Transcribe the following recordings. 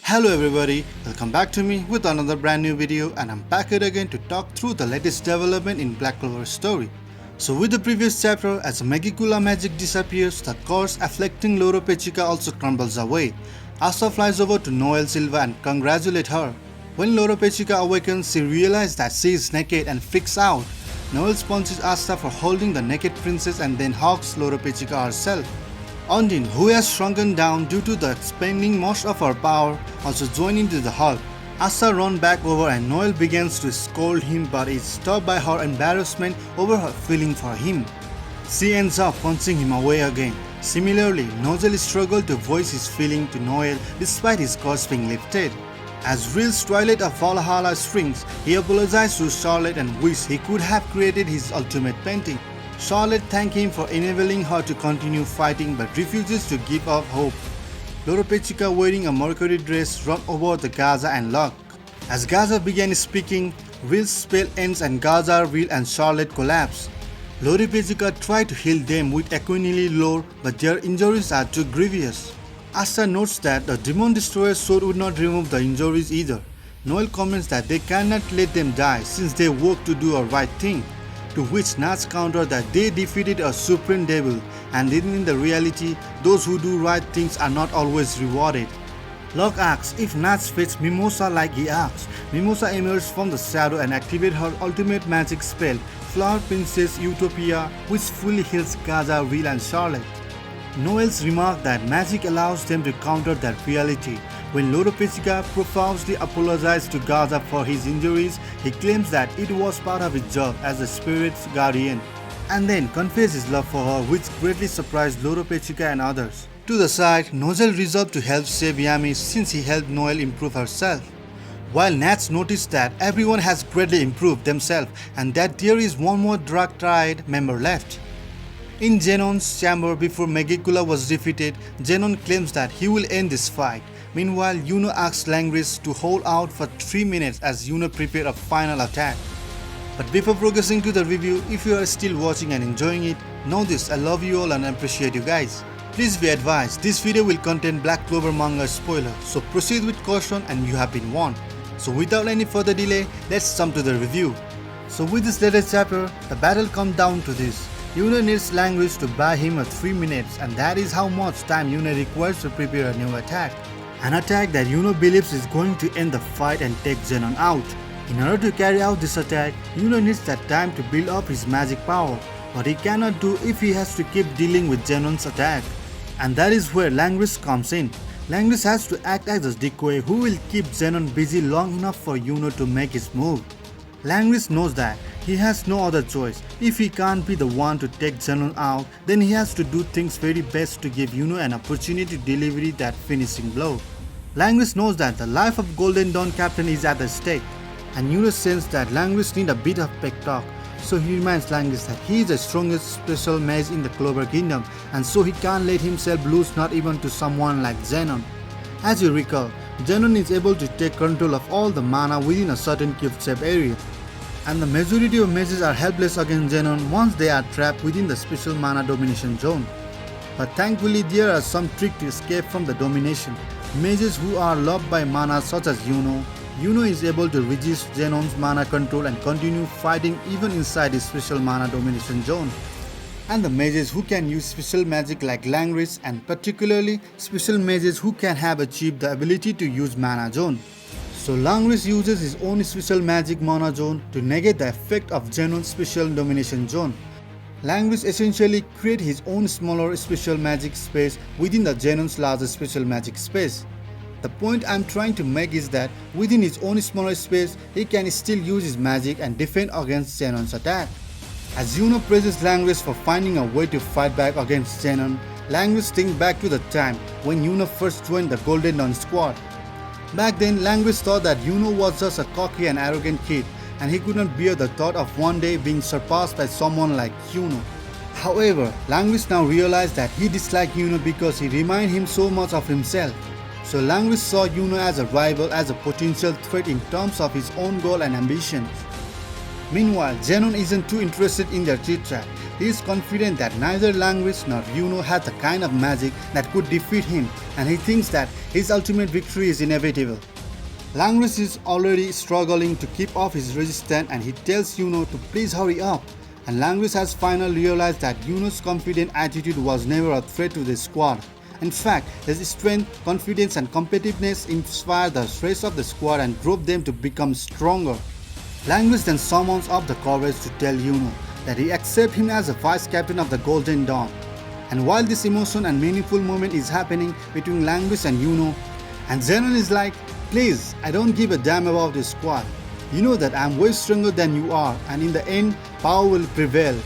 Hello everybody, welcome back to me with another brand new video, and I'm back here again to talk through the latest development in Black Clover's story. So with the previous chapter, as Megicula magic disappears, the curse afflicting Loro Pechica also crumbles away. Asta flies over to Noel Silva and congratulates her. When Loro Pechica awakens, she realizes that she is naked and freaks out. Noel punches Asta for holding the naked princess and then hugs Loro Pechica herself. Undine, who has shrunken down due to the expending most of her power, also joins into the hug. Asta runs back over and Noel begins to scold him, but is stopped by her embarrassment over her feeling for him. She ends up punching him away again. Similarly, Noel struggles to voice his feeling to Noel despite his curse being lifted. As Real's Twilight of Valhalla strings, he apologized to Charlotte and wished he could have created his ultimate painting. Charlotte thanks him for enabling her to continue fighting but refuses to give up hope. Loro Pechica, wearing a mercury dress, runs over the Gaza and Locke. As Gaza begins speaking, Real's spell ends and Gaza, Real and Charlotte collapse. Loro Pechica tries to heal them with Equinili lore, but their injuries are too grievous. Asta notes that the Demon Destroyer's sword would not remove the injuries either. Noel comments that they cannot let them die since they work to do a right thing. To which Nats countered that they defeated a supreme devil, and in the reality, those who do right things are not always rewarded. Locke asks if Nats fits Mimosa like he asks. Mimosa emerges from the shadow and activates her ultimate magic spell, Flower Princess Utopia, which fully heals Gaza, Real and Charlotte. Noel's remark that magic allows them to counter that reality. When Loro Pechica profusely apologizes to Gaza for his injuries, he claims that it was part of his job as a spirit's guardian, and then confesses his love for her, which greatly surprised Loro Pechica and others. To the side, Noel resolved to help save Yami since he helped Noel improve herself. While Nats noticed that everyone has greatly improved themselves and that there is one more Dark Triad member left. In Xenon's chamber before Megicula was defeated, Xenon claims that he will end this fight. Meanwhile, Yuno asks Langris to hold out for 3 minutes as Yuno prepares a final attack. But before progressing to the review, if you are still watching and enjoying it, know this, I love you all and appreciate you guys. Please be advised, this video will contain Black Clover manga spoilers, so proceed with caution and you have been warned. So without any further delay, let's jump to the review. So with this latest chapter, the battle comes down to this. Yuno needs Langrish to buy him a 3 minutes, and that is how much time Yuno requires to prepare a new attack. An attack that Yuno believes is going to end the fight and take Xenon out. In order to carry out this attack, Yuno needs that time to build up his magic power, but he cannot do if he has to keep dealing with Xenon's attack. And that is where Langrish comes in. Langrish has to act as a decoy who will keep Xenon busy long enough for Yuno to make his move. Langrish knows that he has no other choice. If he can't be the one to take Xenon out, then he has to do things very best to give Yuno an opportunity to deliver that finishing blow. Langrish knows that the life of Golden Dawn Captain is at stake, and Yuno senses that Langrish needs a bit of pep talk, so he reminds Langrish that he is the strongest special mage in the Clover Kingdom, and so he can't let himself lose not even to someone like Xenon. As you recall, Xenon is able to take control of all the mana within a certain cube-shaped area, and the majority of mages are helpless against Xenon once they are trapped within the special mana domination zone. But thankfully there are some tricks to escape from the domination. Mages who are loved by mana such as Yuno. Yuno is able to resist Xenon's mana control and continue fighting even inside his special mana domination zone. And the mages who can use special magic like Langrish, and particularly special mages who can have achieved the ability to use mana zone. So Langrish uses his own special magic mana zone to negate the effect of Xenon's special domination zone. Langrish essentially creates his own smaller special magic space within the Xenon's larger special magic space. The point I'm trying to make is that within his own smaller space, he can still use his magic and defend against Xenon's attack. As Yuno praises Langrish for finding a way to fight back against Xenon, Langrish thinks back to the time when Yuno first joined the Golden Dawn squad. Back then, Langrish thought that Yuno was just a cocky and arrogant kid, and he could not bear the thought of one day being surpassed by someone like Yuno. However, Langrish now realized that he disliked Yuno because he reminded him so much of himself. So Langrish saw Yuno as a rival, as a potential threat in terms of his own goal and ambitions. Meanwhile, Xenon isn't too interested in their chit-chat. He is confident that neither Langrish nor Yuno had the kind of magic that could defeat him, and he thinks that his ultimate victory is inevitable. Langrish is already struggling to keep off his resistance, and he tells Yuno to please hurry up. And Langrish has finally realized that Yuno's confident attitude was never a threat to the squad. In fact, his strength, confidence and competitiveness inspired the rest of the squad and drove them to become stronger. Langrish then summons up the courage to tell Yuno that he accepts him as a vice captain of the Golden Dawn. And while this emotion and meaningful moment is happening between Langrish and Yuno, and xenon is like, please, I don't give a damn about this squad. You know that I'm way stronger than you are, and in the end, power will prevail.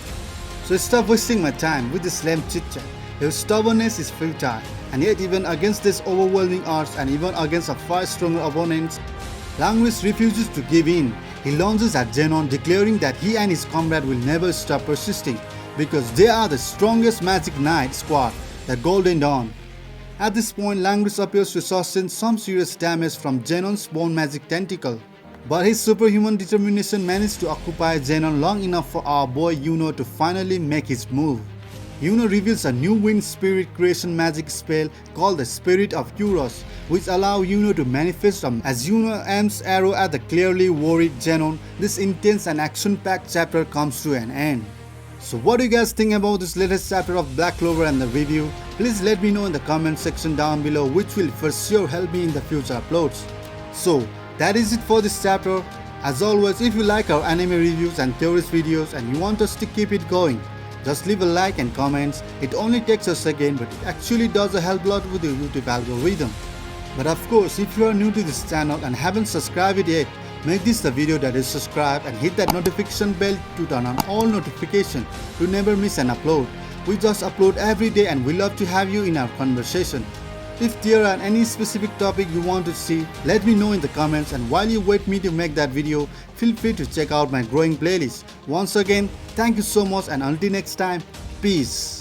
So stop wasting my time with this lame chit-chat. Your stubbornness is futile, and yet even against this overwhelming odds and even against a far stronger opponents, Langrish refuses to give in. He launches at xenon, declaring that he and his comrade will never stop persisting because they are the strongest Magic Knight squad, the Golden Dawn. At this point, Langrish appears to sustain some serious damage from xenon's bone magic tentacle. But his superhuman determination managed to occupy xenon long enough for our boy Yuno to finally make his move. Yuno reveals a new wind spirit creation magic spell called the Spirit of Euros, which allows Yuno to manifest as Yuno aims arrow at the clearly worried xenon. This intense and action-packed chapter comes to an end. So what do you guys think about this latest chapter of Black Clover and the review? Please let me know in the comment section down below, which will for sure help me in the future uploads. So that is it for this chapter. As always, if you like our anime reviews and theories videos and you want us to keep it going, just leave a like and comments. It only takes a second, but it actually does a help lot with the YouTube algorithm. But of course, if you are new to this channel and haven't subscribed yet, make this the video that is subscribe and hit that notification bell to turn on all notifications to never miss an upload. We just upload every day and we love to have you in our conversation. If there are any specific topic you want to see, let me know in the comments, and while you wait me to make that video, feel free to check out my growing playlist. Once again, thank you so much, and until next time, peace.